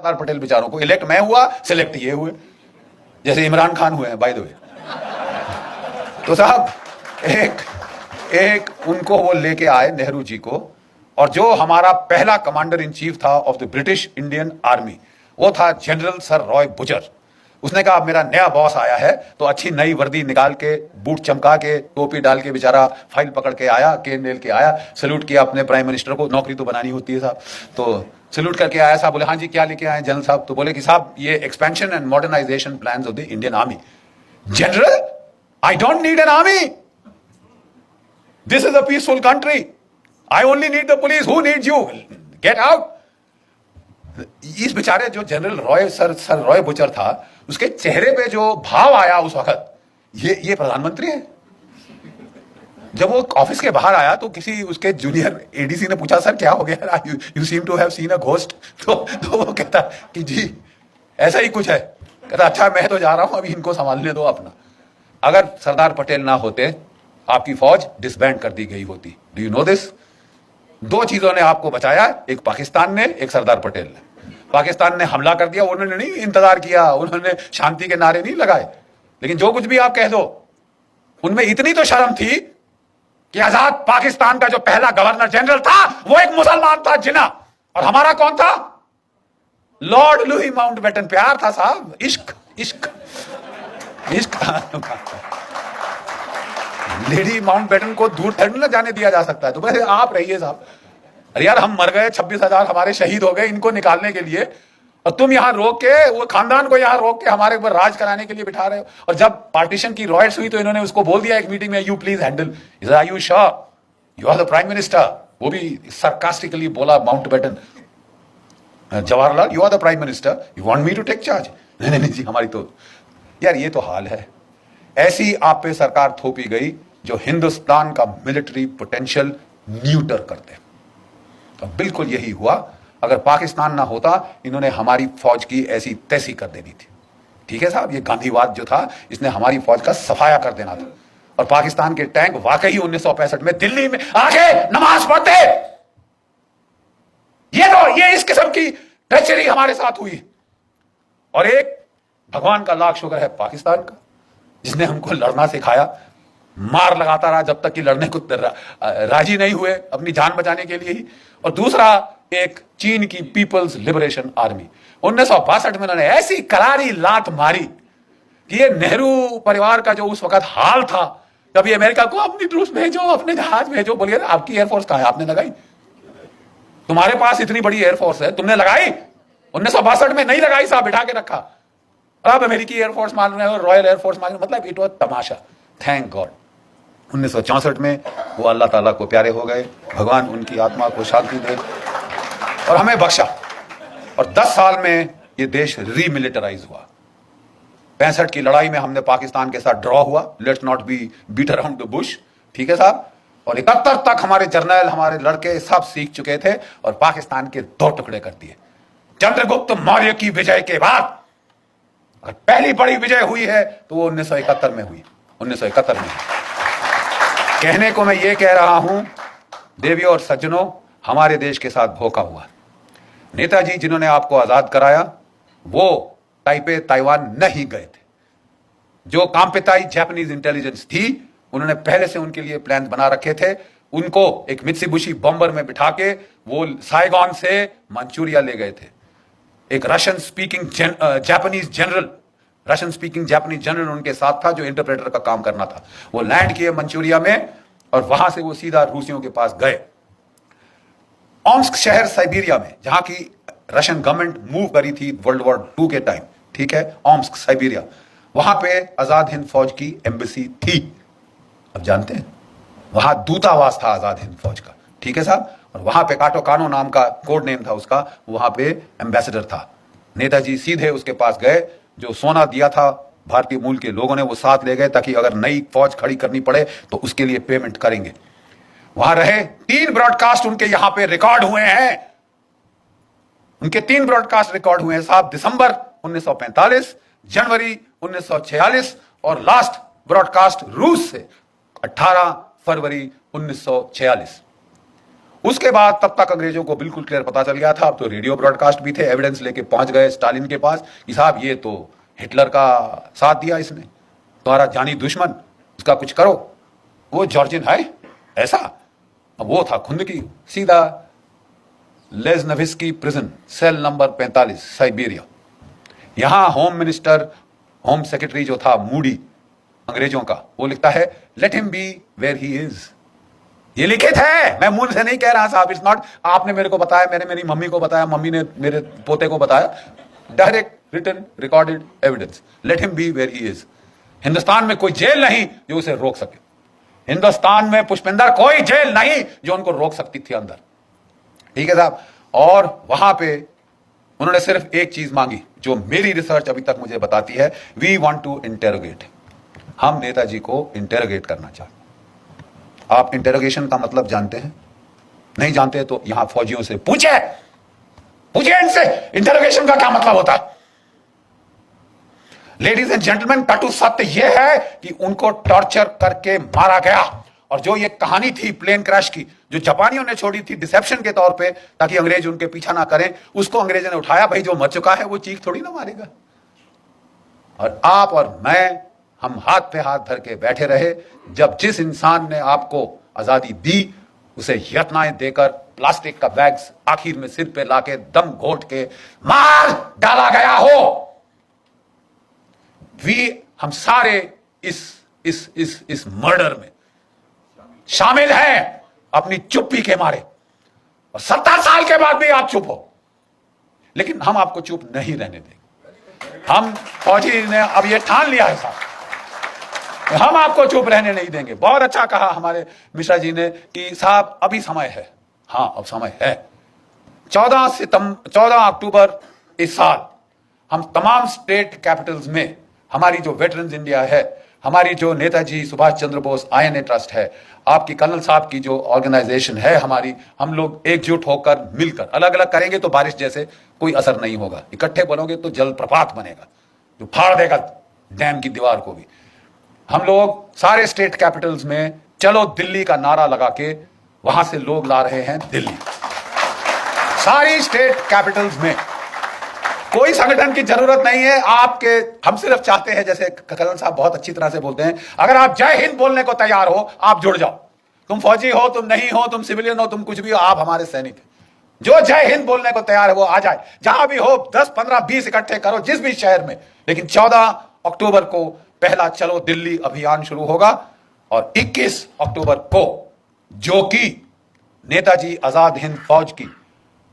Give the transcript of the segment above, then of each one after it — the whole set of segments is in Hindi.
सरदार पटेल बेचारों को इलेक्ट मैं हुआ, सिलेक्ट ये हुए, जैसे इमरान खान हुए हैं बाय द वे। तो साहब एक उनको वो लेके आए नेहरू जी को, और जो हमारा पहला कमांडर इन चीफ था of the British Indian army वो था जनरल सर रॉय बुजर। उसने कहा मेरा नया बॉस आया है, तो अच्छी नई वर्दी निकाल के, बूट चमका के, टोपी डाल के बेचारा फाइल पकड़ के आया, केन ले के आया, सैल्यूट किया अपने प्राइम मिनिस्टर को, नौकरी तो बनानी होती है साहब, तो सैल्यूट करके आया साहब। बोले हाँ जी क्या लेके आए जनरल साहब? तो बोले कि साहब ये expansion and modernisation plans of the Indian army. General, I don't need an army, this is a peaceful country, I only need the police, who needs you, get out. इस बेचारे जो general Roy sir Roy Bucher था, उसके चेहरे पे जो भाव आया उस वक्त, ये प्रधानमंत्री है। जब वो ऑफिस के बाहर आया तो किसी उसके जूनियर एडीसी ने पूछा सर क्या हो गया, you seem to have seen a ghost. तो वो कहता कि जी ऐसा ही कुछ है। कहता अच्छा मैं तो जा रहा हूं, अभी इनको संभालने दो अपना। अगर सरदार पटेल ना होते आपकी फौज डिसबैंड कर दी गई होती। Do you know this? दो चीजों ने आपको बचाया, एक पाकिस्तान ने, एक सरदार पटेल ने। पाकिस्तान ने हमला कर दिया, उन्होंने नहीं इंतजार किया, उन्होंने शांति के नारे नहीं लगाए, लेकिन जो कुछ भी आप कह दो, उनमें इतनी तो शर्म थी कि आजाद पाकिस्तान का जो पहला गवर्नर जनरल था वो एक मुसलमान था, जिन्ना। और हमारा कौन था? Lord Louis Mountbatten. प्यार था साहब, इश्क इश्क इश्क। लेडी माउंटबेटन को दूर तक न जाने दिया जा सकता है, तो बस आप रहिए साहब। अरे यार हम मर गए, 26,000 हमारे शहीद हो गए इनको निकालने के लिए, और तुम यहां रोक के, वो खानदान को यहां रोक के हमारे ऊपर राज कराने के लिए बिठा रहे हो। और जब पार्टीशन की रॉयट्स हुई तो इन्होंने उसको बोल दिया एक मीटिंग में, you please handle, are you sure you are the prime minister? वो भी सरकास्टिकली बोला Mountbatten, Jawaharlal you are the prime minister, you want me to take charge? नहीं नहीं जी हमारी तो, यार ये तो हाल है। ऐसी आप पे सरकार थोपी गई जो हिंदुस्तान का मिलिट्री पोटेंशियल न्यूटर करते। तो बिल्कुल यही हुआ। अगर पाकिस्तान ना होता, इन्होंने हमारी फौज की ऐसी तैसी कर देनी थी। ठीक है साहब, ये गांधीवाद जो था इसने हमारी फौज का सफाया कर देना था। और पाकिस्तान के टैंक वाकई 1965 में दिल्ली में आके नमाज पढ़ते। ये इस किस्म की ट्रेचरी हमारे साथ हुई। और एक भगवान का लाख शुक्र है पाकिस्तान का, जिसने हमको लड़ना सिखाया, मार लगाता रहा जब तक कि लड़ने को राजी नहीं हुए अपनी जान बचाने के लिए ही। और दूसरा एक चीन की पीपल्स लिबरेशन आर्मी, 1962 में उन्होंने ऐसी करारी लात मारी कि ये नेहरू परिवार का जो उस वक्त हाल था, कभी अमेरिका को अपनी ट्रूप्स भेजो, अपने जहाज भेजो। बोलिए आपकी एयरफोर्स कहां है? आपने लगाई? तुम्हारे पास इतनी बड़ी एयरफोर्स है, तुमने लगाई? 1962 में नहीं लगाई साहब, बिठा के रखा। अब अमेरिकी एयरफोर्स मान रहे हो, रॉयल एयरफोर्स मान रहे हो, मतलब it was Tamasha. Thank God 1964 में वो अल्लाह ताला को प्यारे हो गए, भगवान उनकी आत्मा को शांति दे और हमें बख्शा। और 10 साल में ये देश रीमिलिटराइज हुआ। 65 की लड़ाई में हमने पाकिस्तान के साथ ड्रॉ हुआ, let's not be beat around the bush, ठीक है साहब। और 71 तक हमारे जर्नल, हमारे लड़के सब सीख चुके थे और पाकिस्तान के 2 टुकड़े कर दिए। चंद्रगुप्त मौर्य की विजय के बाद अगर पहली बड़ी विजय हुई है तो वो 1971 में हुई। 1971 में। कहने को मैं ये कह रहा हूं देवियों और सज्जनों, हमारे देश के साथ धोखा हुआ। नेताजी जिन्होंने आपको आजाद कराया वो ताइपे ताइवान नहीं गए थे। जो कांपेताई जापानीज इंटेलिजेंस थी, उन्होंने पहले से उनके लिए प्लान बना रखे थे। उनको एक मित्सुबिशी बॉम्बर में बिठा के वो साइगॉन से मंचूरिया ले गए थे। एक रशियन स्पीकिंग जापानीज जनरल उनके साथ था जो इंटरप्रेटर का काम करना था। वो लैंड किए मंचूरिया में और वहां से वो सीधा रूसियों के पास गए। ओम्स्क शहर साइबेरिया में, जहां की रशियन गवर्नमेंट मूव करी थी वर्ल्ड वॉर 2 के टाइम, ठीक है, ओम्स्क साइबेरिया, वहां पे आजाद हिंद फौज की एम्बेसी थी। अब जानते हैं वहां दूतावास था आजाद हिंद फौज का, ठीक है साहब। और वहां पे काटो कानो नाम का कोड नेम था उसका, वहां पे एम्बेसडर था। नेताजी सीधे उसके पास गए, जो सोना दिया था भारतीय मूल के लोगों ने वो साथ ले गए ताकि अगर नई फौज खड़ी करनी पड़े तो उसके लिए पेमेंट करेंगे। वहां रहे। 3 ब्रॉडकास्ट उनके यहां पे रिकॉर्ड हुए हैं। उनके 3 ब्रॉडकास्ट रिकॉर्ड हुए हैं साहब, दिसंबर 1945, जनवरी 1946 और लास्ट ब्रॉडकास्ट रूस से 18 फरवरी 1946। उसके बाद तब तक अंग्रेजों को बिल्कुल क्लियर पता चल गया था। अब तो रेडियो ब्रॉडकास्ट भी थे, एविडेंस लेके पहुंच गए स्टालिन के पास कि साहब ये तो हिटलर का साथ दिया इसने, तुम्हारा जानी दुश्मन, उसका कुछ करो। वो जॉर्जिन है ऐसा। अब वो था खुद की सीधा लेज़नविस्की प्रिजन, सेल नंबर 45, साइबेरिया। यहां होम मिनिस्टर, होम सेक्रेटरी जो था मूडी अंग्रेजों का, वो लिखता है let him be where he is. ये लिखित है, मैं मुंह से नहीं कह रहा साहब, इट्स नॉट आपने मेरे को बताया, मैंने मेरी मम्मी को बताया, मम्मी ने मेरे पोते को बताया, direct written recorded evidence, let him be where he is. Hindustan में कोई जेल नहीं जो उसे रोक सके। हिंदुस्तान में पुष्पिंदर कोई जेल नहीं जो उनको रोक सकती थी अंदर। ठीक है साहब। और वहां पे उन्होंने सिर्फ एक चीज मांगी जो मेरी रिसर्च अभी तक मुझे बताती है, वी वांट टू इंटेरोगेट। हम नेताजी को इंटेरोगेट करना चाहते। आप इंटेरोगेशन का मतलब जानते हैं? नहीं जानते तो यहां फौजियों से पूछे इनसे इंटेरोगेशन का क्या मतलब होता है। लेडीज एंड जेंटलमैन, कटु सत्य यह है कि उनको टॉर्चर करके मारा गया। और जो ये कहानी थी प्लेन क्रैश की, जो जापानियों ने छोड़ी थी डिसेप्शन के तौर पे ताकि अंग्रेज उनके पीछा ना करें, उसको अंग्रेजों ने उठाया। भाई जो मर चुका है वो चीख थोड़ी ना मारेगा। और आप और मैं, हम हाथ पे हाथ धर के बैठे रहे जब जिस इंसान ने आपको आजादी दी उसे यत्नाएं देकर प्लास्टिक का बैग्स आखिर में सिर पे लाके दम घोट के मार डाला गया हो। हम सारे इस मर्डर में शामिल हैं अपनी चुप्पी के मारे। और 70 साल के बाद भी आप चुप हो, लेकिन हम आपको चुप नहीं रहने देंगे। हम फौजी ने अब ये ठान लिया है साहब, हम आपको चुप रहने नहीं देंगे। बहुत अच्छा कहा हमारे मिश्रा जी ने कि साहब अभी समय है। हाँ अब समय है। 14 अक्टूबर इस साल हम तमाम स्टेट कैपिटल्स में हमारी जो वेटरन्स इंडिया है, हमारी जो नेताजी सुभाष चंद्र बोस INA ट्रस्ट है, आपकी कर्नल साहब की जो ऑर्गेनाइजेशन है हमारी, हम लोग एकजुट होकर मिलकर, अलग अलग करेंगे तो बारिश जैसे कोई असर नहीं होगा, इकट्ठे बनोगे तो जलप्रपात बनेगा जो फाड़ देगा डैम की दीवार को भी। हम लोग सारे स्टेट कैपिटल्स में चलो दिल्ली का नारा लगा के वहां से लोग ला रहे हैं दिल्ली। सारी स्टेट कैपिटल्स में कोई संगठन की जरूरत नहीं है आपके। हम सिर्फ चाहते हैं, जैसे कर्नल साहब बहुत अच्छी तरह से बोलते हैं, अगर आप जय हिंद बोलने को तैयार हो आप जुड़ जाओ। तुम फौजी हो, तुम नहीं हो, तुम सिविलियन हो, तुम कुछ भी हो, आप हमारे सैनिक हैं। जो जय हिंद बोलने को तैयार है वो आ जाए, जहां भी हो 10, 15, 20 इकट्ठे करो जिस भी शहर में। लेकिन 14 अक्टूबर को पहला चलो दिल्ली अभियान शुरू होगा और 21 अक्टूबर को, जो कि नेताजी आजाद हिंद फौज की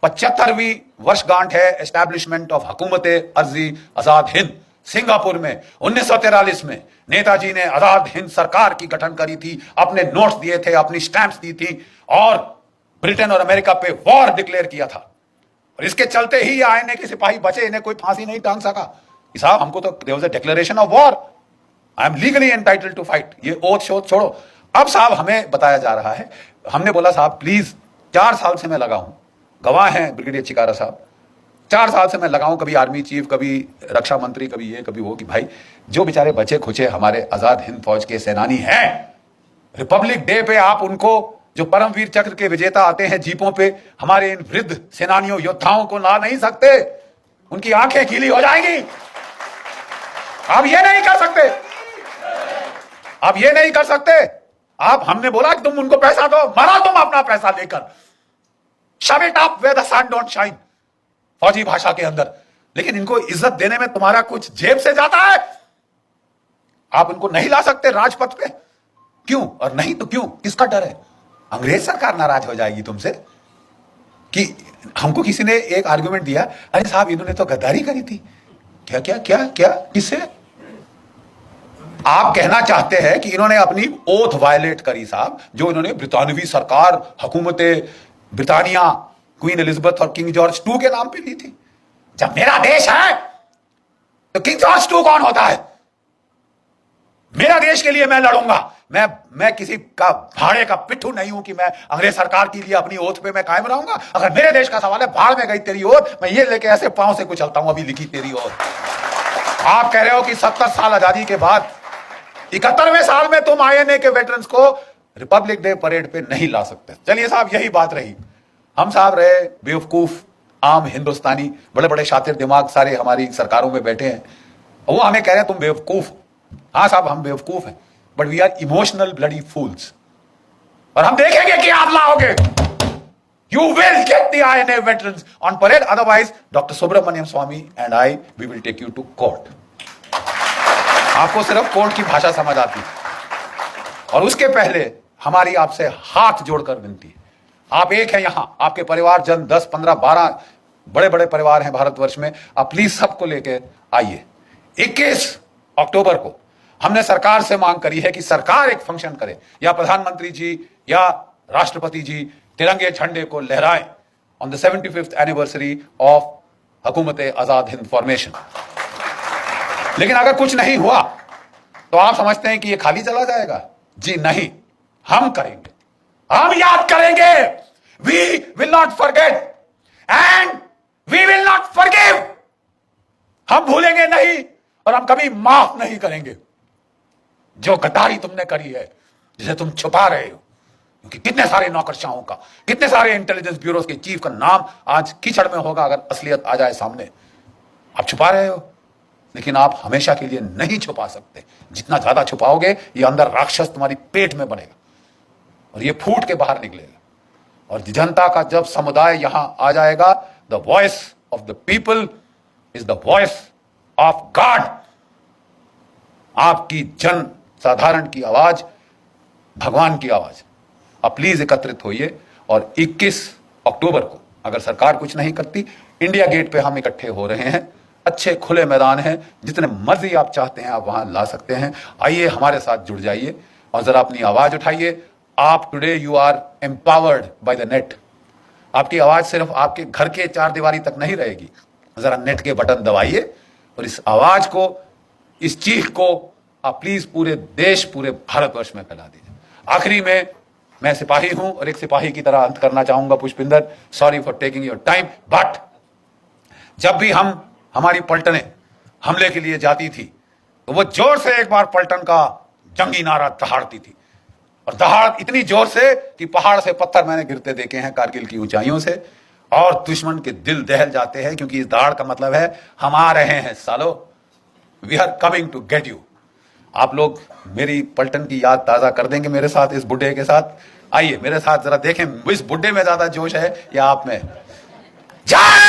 75वीं वर्षगांठ है एस्टैब्लिशमेंट ऑफ हुकूमत अर्जी आजाद हिंद, सिंगापुर में 1943 में नेताजी ने आजाद हिंद सरकार की गठन करी थी, अपने नोट्स दिए थे, अपनी स्टैंप्स दी थी और ब्रिटेन और अमेरिका पे वॉर डिक्लेयर किया था। और इसके चलते ही INA के सिपाही बचे, इन्हें कोई फांसी नहीं टांग सका। साहब हमको तो there was a declaration of war, I am legally entitled to fight. ये ओथ शोध छोड़ो। अब साहब हमें बताया जा रहा है, हमने बोला साहब प्लीज, 4 साल से मैं लगा हूं, गवाह हैं ब्रिगेडियर चिकारा साहब, 4 साल से मैं लगा हूं, कभी आर्मी चीफ, कभी रक्षा मंत्री, कभी ये कभी वो, कि भाई जो बेचारे बचे खुचे हमारे आजाद हिंद फौज के सेनानी हैं, रिपब्लिक डे पे आप उनको, जो परमवीर चक्र के विजेता आते हैं जीपों पे, हमारे इन वृद्ध सेनानियों योद्धाओं को ला नहीं सकते, उनकी आंखें गीली हो जाएंगी। आप ये नहीं कर सकते, आप ये नहीं कर सकते। आप, हमने बोला कि तुम उनको पैसा दो, मरा तुम अपना पैसा लेकर, shove it up where the sun don't shine, फौजी भाषा के अंदर। लेकिन इनको इज्जत देने में तुम्हारा कुछ जेब से जाता है। आप उनको नहीं ला सकते राजपथ पे, क्यों? और नहीं तो क्यों, किसका डर है? अंग्रेज सरकार नाराज हो जाएगी तुमसे। कि हमको किसी ने एक आर्गुमेंट दिया, अरे साहब इन्होंने तो गद्दारी करी थी। क्या क्या क्या क्या, किससे? आप कहना चाहते हैं कि इन्होंने अपनी ओथ वायलेट करी साहब, जो इन्होंने ब्रितानवी सरकार, हुकूमत ब्रिटानिया, क्वीन एलिजाबेथ और किंग जॉर्ज II के नाम पे ली थी। जब मेरा देश है तो किंग जॉर्ज II कौन होता है? मेरा देश के लिए मैं लड़ूंगा। मैं किसी का भाड़े का पिट्ठू नहीं हूं कि मैं अंग्रेज सरकार के लिए अपनी ओथ पे मैं कायम रहूंगा। अगर मेरे देश का सवाल है, भाड़ में गई तेरी ओथ, मैं ये लेके ऐसे पांव से कुचलता हूं, अभी लिखी तेरी ओथ। आप कह रहे हो कि 70 साल आजादी के बाद 71वें साल में तुम INA के वेटरन्स को रिपब्लिक डे परेड पे नहीं ला सकते। चलिए साहब, यही बात रही। हम साहब रहे बेवकूफ आम हिंदुस्तानी, बड़े बड़े शातिर दिमाग सारे हमारी सरकारों में बैठे हैं, वो हमें कह रहे हैं तुम बेवकूफ। हाँ साहब, हम बेवकूफ हैं, but we are emotional bloody fools. और हम देखेंगे कि आप लाओगे। You will get the INA veterans on parade. Otherwise, Dr. Subramaniam Swamy and I, we will take you to court. आपको सिर्फ कोर्ट की भाषा समझ आती है। और उसके पहले हमारी आपसे हाथ जोड़कर विनती है, आप एक हैं यहां, आपके परिवार जन 10, 15, 12 बड़े बड़े परिवार हैं भारतवर्ष में, आप प्लीज सबको लेकर आइए। 21 अक्टूबर को हमने सरकार से मांग करी है कि सरकार एक फंक्शन करे, या प्रधानमंत्री जी या राष्ट्रपति जी तिरंगे झंडे को लहराएं on the 75th anniversary of हुकूमत आजाद हिंद फॉर्मेशन। लेकिन अगर कुछ नहीं हुआ तो आप समझते हैं कि ये खाली चला जाएगा? जी नहीं, हम करेंगे, हम याद करेंगे। We will not forget and we will not forgive. हम भूलेंगे नहीं और हम कभी माफ नहीं करेंगे। जो गद्दारी तुमने करी है, जिसे तुम छुपा रहे हो, क्योंकि कितने सारे नौकरशाहों का, कितने सारे इंटेलिजेंस ब्यूरोज के चीफ का नाम आज कीचड़ में होगा अगर असलियत आ जाए सामने। आप छुपा रहे हो, लेकिन आप हमेशा के लिए नहीं छुपा सकते। जितना ज्यादा छुपाओगे, ये अंदर राक्षस तुम्हारी पेट में बनेगा और ये फूट के बाहर निकलेगा। और जनता का जब समुदाय यहां आ जाएगा, the voice of the people is the voice of God. आपकी जन साधारण की आवाज भगवान की आवाज। आप प्लीज एकत्रित होइए और 21 अक्टूबर को अगर सरकार कुछ नहीं करती, इंडिया गेट पे हम इकट्ठे हो रहे हैं। अच्छे खुले मैदान हैं, जितने मर्जी आप चाहते हैं आप वहां ला सकते हैं। आइए हमारे साथ जुड़ जाइए और जरा अपनी आवाज उठाइए। आप today you are empowered by the net. आपकी आवाज सिर्फ आपके घर के चार दीवारी तक नहीं रहेगी। जरा नेट के बटन दबाइए और इस आवाज को, इस चीख को आप प्लीज पूरे देश, पूरे भारतवर्ष में फैला दीजिए। आखिरी में मैं सिपाही हूं और एक सिपाही की तरह अंत करना चाहूंगा। Pushpinder, sorry for taking your time, but जब भी हमारी पलटनें हमले के लिए जाती थी तो वो जोर से एक बार पलटन का जंगी नारा दहाड़ती थी, और दहाड़ इतनी जोर से कि पहाड़ से पत्थर मैंने गिरते देखे हैं कारगिल की ऊंचाइयों से, और दुश्मन के दिल दहल जाते हैं, क्योंकि इस दहाड़ का मतलब है हम आ रहे हैं सालो, we are coming to get you. आप लोग मेरी पलटन की याद ताजा कर देंगे मेरे साथ, इस बुड्ढे के साथ। आइए मेरे साथ जरा देखें, इस बुड्ढे में ज्यादा जोश है या आप में। जय